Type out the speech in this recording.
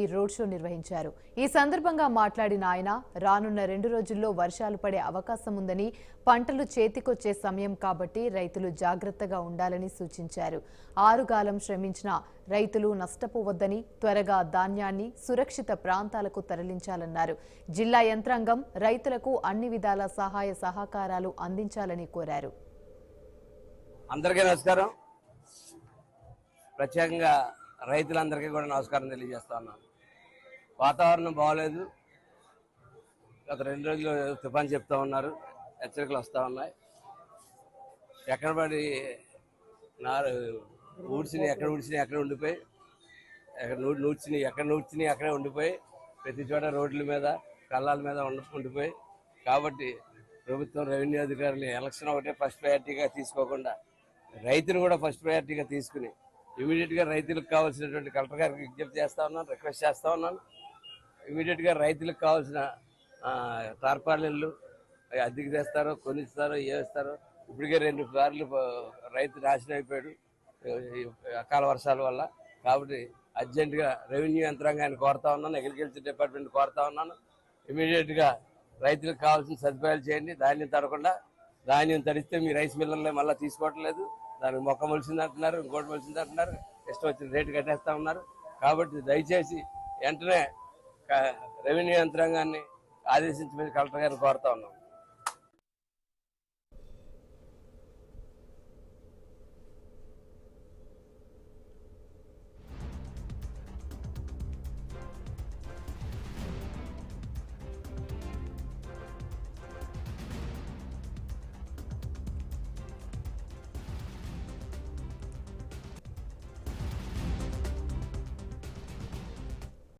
ఈ road show నిర్వహించారు. ఈ సందర్భంగా మాట్లాడిన ఆయన రానున్న 2 రోజుల్లో వర్షాలు పడే అవకాశం ఉందని, పంటలు చేతికొచ్చే సమయం కాబట్టి రైతులు జాగ్రత్తగా ఉండాలని సూచించారు. ఆరుగాలం శ్రమించిన రైతులు నష్టపోవద్దని, త్వరగా ధాన్యాన్ని సురక్షిత ప్రాంతాలకు తరలించాలన్నారు. జిల్లా యంత్రాంగం రైతులకు అన్ని విధాల సహాయ సహకారాలు అందించాలని కోరారు. అందరికీ నమస్కారం. ప్రత్యేకంగా రైతులందరికీ కూడా నమస్కారం తెలియజేస్తా ఉన్నాను. వాతావరణం బాగోలేదు. గత 2 రోజులు తుఫాన్ చెప్తా ఉన్నారు, హెచ్చరికలు వస్తూ ఉన్నాయి. ఎక్కడ పడి ఊడ్చిని ఎక్కడ ఉండిపోయి, నూడ్చిని అక్కడే ఉండిపోయి, ప్రతి చోట రోడ్ల మీద కళ్ళాల మీద ఉండిపోయి. కాబట్టి ప్రభుత్వం, రెవెన్యూ అధికారులు ఎలక్షన్ ఒకటే ఫస్ట్ ప్రయారిటీగా తీసుకోకుండా రైతులు కూడా ఫస్ట్ ప్రయారిటీగా తీసుకుని ఇమీడియట్గా రైతులకు కావాల్సినటువంటి కలెక్టర్ గారికి విజ్ఞప్తి చేస్తా ఉన్నాను, రిక్వెస్ట్ చేస్తా ఉన్నాను. ఇమీడియట్గా రైతులకు కావాల్సిన టార్పాలిన్లు అద్దెకి తెస్తారో, కొనిస్తారో, ఏస్తారో. ఇప్పటికే 2 సార్లు రైతు నాశనం అయిపోయాడు అకాల వర్షాల వల్ల. కాబట్టి అర్జెంటుగా రెవెన్యూ యంత్రాంగాన్ని కోరుతా ఉన్నాను, అగ్రికల్చర్ డిపార్ట్మెంట్ కోరుతా ఉన్నాను. ఇమీడియట్గా రైతులకు కావాల్సిన సదుపాయాలు చేయండి. ధాన్యం తడకుండా, ధాన్యం తడిస్తే మీ రైస్ మిల్లర్లే మళ్ళీ తీసుకోవట్లేదు. దానికి మొక్క మొలిసింది అంటున్నారు, ఇంకోటి మొలిసింది అంటున్నారు, ఇష్టం వచ్చిన రేటు కట్టేస్తా ఉన్నారు. కాబట్టి దయచేసి వెంటనే రెవెన్యూ యంత్రాంగాన్ని ఆదేశించమని కలెక్టర్ గారిని కోరుతా ఉన్నాం.